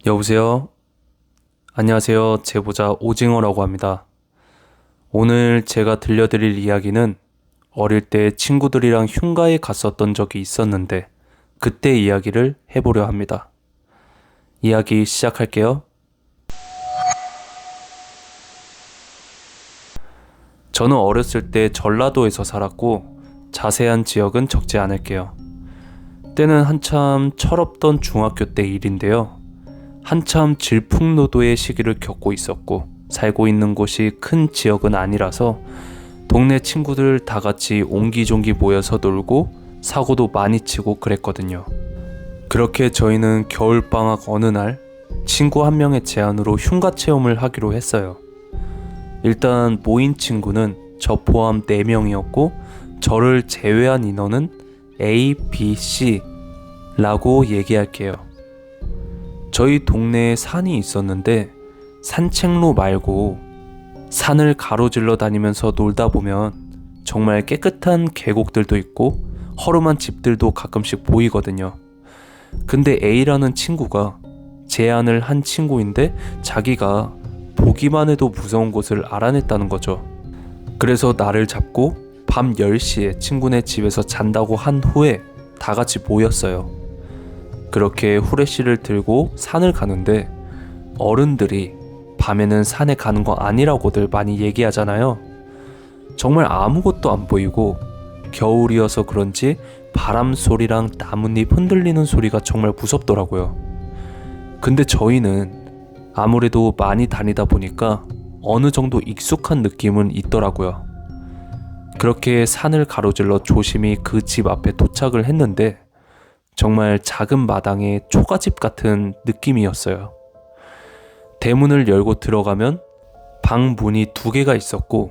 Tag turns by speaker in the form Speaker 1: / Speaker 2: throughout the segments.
Speaker 1: 여보세요? 안녕하세요. 제보자 오징어라고 합니다. 오늘 제가 들려드릴 이야기는 어릴 때 친구들이랑 흉가에 갔었던 적이 있었는데 그때 이야기를 해보려 합니다. 이야기 시작할게요. 저는 어렸을 때 전라도에서 살았고 자세한 지역은 적지 않을게요. 때는 한참 철없던 중학교 때 일인데요. 한참 질풍노도의 시기를 겪고 있었고 살고 있는 곳이 큰 지역은 아니라서 동네 친구들 다 같이 옹기종기 모여서 놀고 사고도 많이 치고 그랬거든요. 그렇게 저희는 겨울방학 어느 날 친구 한 명의 제안으로 흉가 체험을 하기로 했어요. 일단 모인 친구는 저 포함 4명이었고 저를 제외한 인원은 A, B, C 라고 얘기할게요. 저희 동네에 산이 있었는데 산책로 말고 산을 가로질러 다니면서 놀다 보면 정말 깨끗한 계곡들도 있고 허름한 집들도 가끔씩 보이거든요. 근데 A라는 친구가 제안을 한 친구인데 자기가 보기만 해도 무서운 곳을 알아냈다는 거죠. 그래서 나를 잡고 밤 10시에 친구네 집에서 잔다고 한 후에 다 같이 모였어요. 그렇게 후레쉬를 들고 산을 가는데 어른들이 밤에는 산에 가는 거 아니라고들 많이 얘기하잖아요. 정말 아무것도 안 보이고 겨울이어서 그런지 바람 소리랑 나뭇잎 흔들리는 소리가 정말 무섭더라고요. 근데 저희는 아무래도 많이 다니다 보니까 어느 정도 익숙한 느낌은 있더라고요. 그렇게 산을 가로질러 조심히 그 집 앞에 도착을 했는데 정말 작은 마당의 초가집 같은 느낌이었어요. 대문을 열고 들어가면 방 문이 2개가 있었고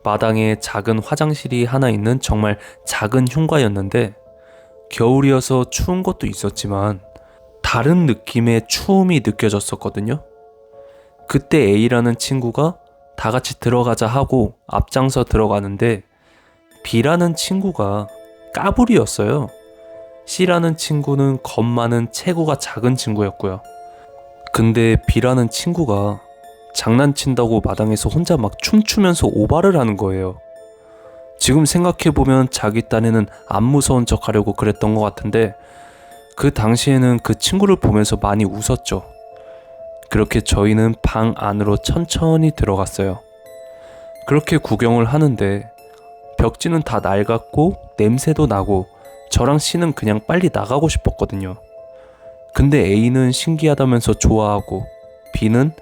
Speaker 1: 마당에 작은 화장실이 하나 있는 정말 작은 흉가였는데 겨울이어서 추운 것도 있었지만 다른 느낌의 추움이 느껴졌었거든요. 그때 A라는 친구가 다 같이 들어가자 하고 앞장서 들어가는데 B라는 친구가 까불이었어요. C라는 친구는 겁 많은 체구가 작은 친구였고요. 근데 B라는 친구가 장난친다고 마당에서 혼자 막 춤추면서 오바를 하는 거예요. 지금 생각해보면 자기 딴에는 안 무서운 척 하려고 그랬던 것 같은데 그 당시에는 그 친구를 보면서 많이 웃었죠. 그렇게 저희는 방 안으로 천천히 들어갔어요. 그렇게 구경을 하는데 벽지는 다 낡았고 냄새도 나고 저랑 C는 그냥 빨리 나가고 싶었거든요. 근데 A는 신기하다면서 좋아하고 B는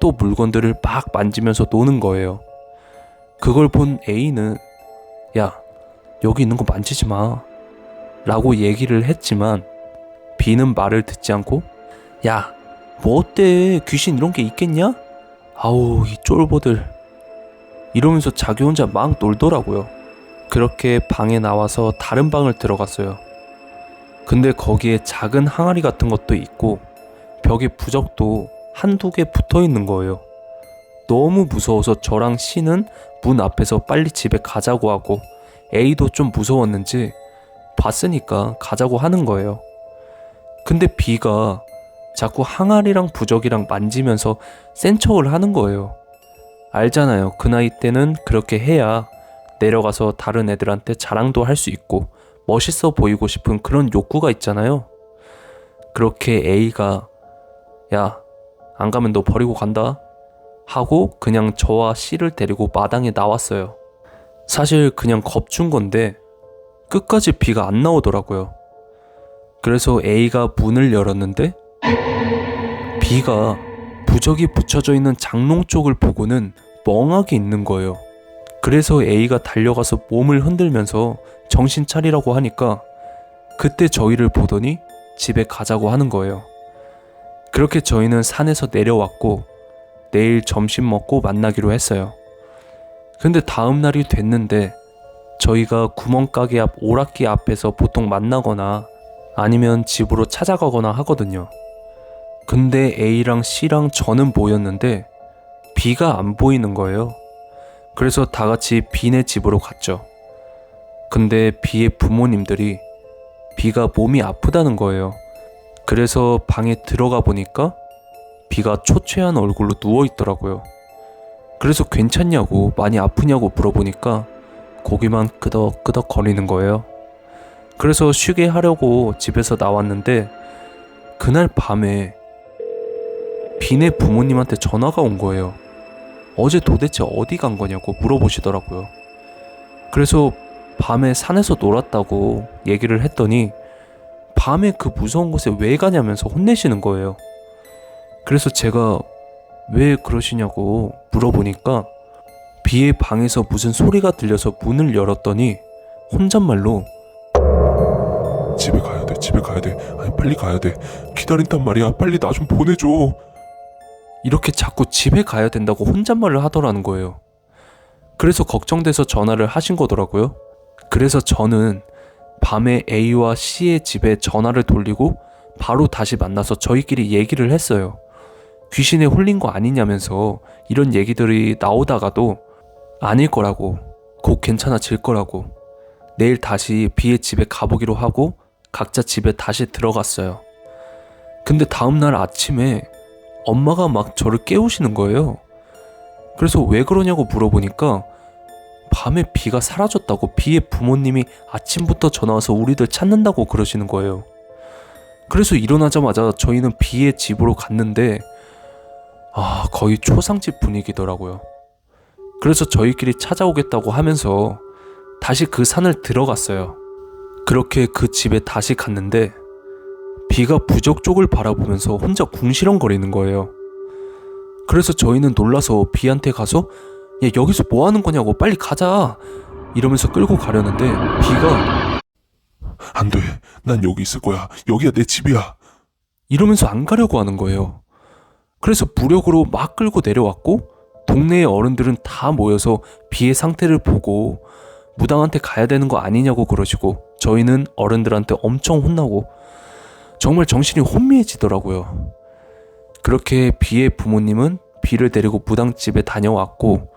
Speaker 1: 또 물건들을 막 만지면서 노는 거예요. 그걸 본 A는 야, 여기 있는 거 만지지 마 라고 얘기를 했지만 B는 말을 듣지 않고 야, 뭐 어때? 귀신 이런 게 있겠냐? 아우, 이 쫄보들 이러면서 자기 혼자 막 놀더라고요. 그렇게 방에 나와서 다른 방을 들어갔어요. 근데 거기에 작은 항아리 같은 것도 있고 벽에 부적도 1-2개 붙어 있는 거예요. 너무 무서워서 저랑 C는 문 앞에서 빨리 집에 가자고 하고 A도 좀 무서웠는지 봤으니까 가자고 하는 거예요. 근데 B가 자꾸 항아리랑 부적이랑 만지면서 센 척을 하는 거예요. 알잖아요. 그 나이 때는 그렇게 해야 내려가서 다른 애들한테 자랑도 할 수 있고 멋있어 보이고 싶은 그런 욕구가 있잖아요. 그렇게 A가 야, 안 가면 너 버리고 간다 하고 그냥 저와 C를 데리고 마당에 나왔어요. 사실 그냥 겁준 건데 끝까지 B가 안 나오더라고요. 그래서 A가 문을 열었는데 B가 부적이 붙여져 있는 장롱 쪽을 보고는 멍하게 있는 거예요. 그래서 A가 달려가서 몸을 흔들면서 정신 차리라고 하니까 그때 저희를 보더니 집에 가자고 하는 거예요. 그렇게 저희는 산에서 내려왔고 내일 점심 먹고 만나기로 했어요. 근데 다음 날이 됐는데 저희가 구멍가게 앞 오락기 앞에서 보통 만나거나 아니면 집으로 찾아가거나 하거든요. 근데 A랑 C랑 저는 모였는데 B가 안 보이는 거예요. 그래서 다 같이 B네 집으로 갔죠. 근데 B의 부모님들이 B가 몸이 아프다는 거예요. 그래서 방에 들어가 보니까 B가 초췌한 얼굴로 누워있더라고요. 그래서 괜찮냐고, 많이 아프냐고 물어보니까 고기만 끄덕끄덕 거리는 거예요. 그래서 쉬게 하려고 집에서 나왔는데 그날 밤에 B네 부모님한테 전화가 온 거예요. 어제 도대체 어디 간 거냐고 물어보시더라고요. 그래서 밤에 산에서 놀았다고 얘기를 했더니 밤에 그 무서운 곳에 왜 가냐면서 혼내시는 거예요. 그래서 제가 왜 그러시냐고 물어보니까 B의 방에서 무슨 소리가 들려서 문을 열었더니 혼잣말로
Speaker 2: 집에 가야 돼, 집에 가야 돼. 아니, 빨리 가야 돼. 기다린단 말이야. 빨리 나 좀 보내줘.
Speaker 1: 이렇게 자꾸 집에 가야 된다고 혼잣말을 하더라는 거예요. 그래서 걱정돼서 전화를 하신 거더라고요. 그래서 저는 밤에 A와 C의 집에 전화를 돌리고 바로 다시 만나서 저희끼리 얘기를 했어요. 귀신에 홀린 거 아니냐면서 이런 얘기들이 나오다가도 아닐 거라고, 곧 괜찮아질 거라고, 내일 다시 B의 집에 가보기로 하고 각자 집에 다시 들어갔어요. 근데 다음날 아침에 엄마가 막 저를 깨우시는 거예요. 그래서 왜 그러냐고 물어보니까 밤에 B가 사라졌다고, B의 부모님이 아침부터 전화와서 우리들 찾는다고 그러시는 거예요. 그래서 일어나자마자 저희는 B의 집으로 갔는데 거의 초상집 분위기더라고요. 그래서 저희끼리 찾아오겠다고 하면서 다시 그 산을 들어갔어요. 그렇게 그 집에 다시 갔는데 B가 부적 쪽을 바라보면서 혼자 궁시렁거리는 거예요. 그래서 저희는 놀라서 B한테 가서 야, 여기서 뭐 하는 거냐고, 빨리 가자 이러면서 끌고 가려는데 B가
Speaker 2: 안 돼. 난 여기 있을 거야. 여기가 내 집이야.
Speaker 1: 이러면서 안 가려고 하는 거예요. 그래서 무력으로 막 끌고 내려왔고 동네의 어른들은 다 모여서 B의 상태를 보고 무당한테 가야 되는 거 아니냐고 그러시고 저희는 어른들한테 엄청 혼나고 정말 정신이 혼미해지더라고요. 그렇게 B의 부모님은 B를 데리고 무당집에 다녀왔고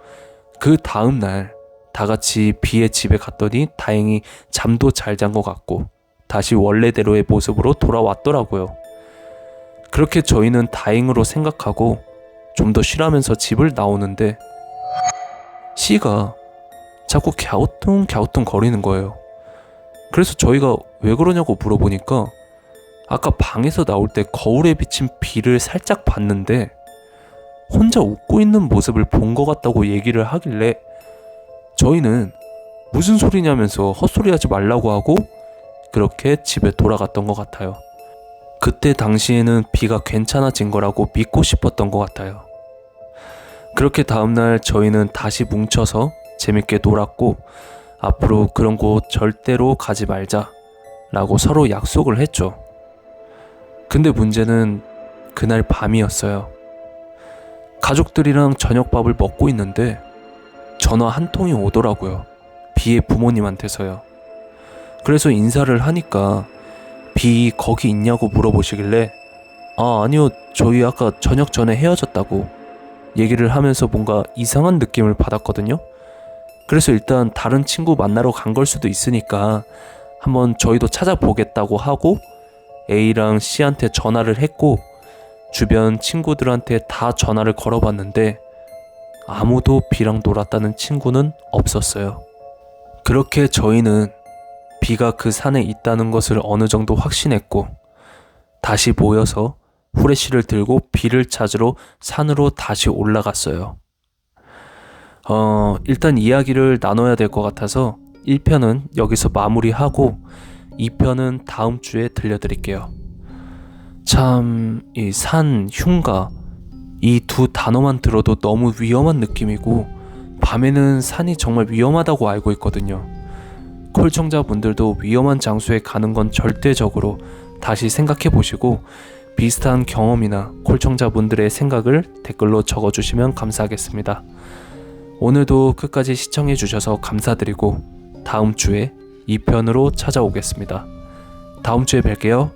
Speaker 1: 그 다음날 다 같이 B의 집에 갔더니 다행히 잠도 잘 잔 것 같고 다시 원래대로의 모습으로 돌아왔더라고요. 그렇게 저희는 다행으로 생각하고 좀 더 쉬라면서 집을 나오는데 C가 자꾸 갸우뚱 거리는 거예요. 그래서 저희가 왜 그러냐고 물어보니까 아까 방에서 나올 때 거울에 비친 B를 살짝 봤는데 혼자 웃고 있는 모습을 본 것 같다고 얘기를 하길래 저희는 무슨 소리냐면서 헛소리하지 말라고 하고 그렇게 집에 돌아갔던 것 같아요. 그때 당시에는 B가 괜찮아진 거라고 믿고 싶었던 것 같아요. 그렇게 다음날 저희는 다시 뭉쳐서 재밌게 놀았고 앞으로 그런 곳 절대로 가지 말자 라고 서로 약속을 했죠. 근데 문제는 그날 밤이었어요. 가족들이랑 저녁밥을 먹고 있는데 전화 한 통이 오더라고요. B의 부모님한테서요. 그래서 인사를 하니까 B 거기 있냐고 물어보시길래 아니요, 저희 아까 저녁 전에 헤어졌다고 얘기를 하면서 뭔가 이상한 느낌을 받았거든요. 그래서 일단 다른 친구 만나러 간 걸 수도 있으니까 한번 저희도 찾아보겠다고 하고 A랑 C한테 전화를 했고 주변 친구들한테 다 전화를 걸어봤는데 아무도 B랑 놀았다는 친구는 없었어요. 그렇게 저희는 B가 그 산에 있다는 것을 어느 정도 확신했고 다시 모여서 후레쉬를 들고 B를 찾으러 산으로 다시 올라갔어요. 일단 이야기를 나눠야 될 것 같아서 1편은 여기서 마무리하고 2편은 다음 주에 들려드릴게요. 참, 이 산, 흉가 이 두 단어만 들어도 너무 위험한 느낌이고 밤에는 산이 정말 위험하다고 알고 있거든요. 콜청자분들도 위험한 장소에 가는 건 절대적으로 다시 생각해 보시고 비슷한 경험이나 콜청자분들의 생각을 댓글로 적어주시면 감사하겠습니다. 오늘도 끝까지 시청해 주셔서 감사드리고 다음 주에 2편으로 찾아오겠습니다. 다음 주에 뵐게요.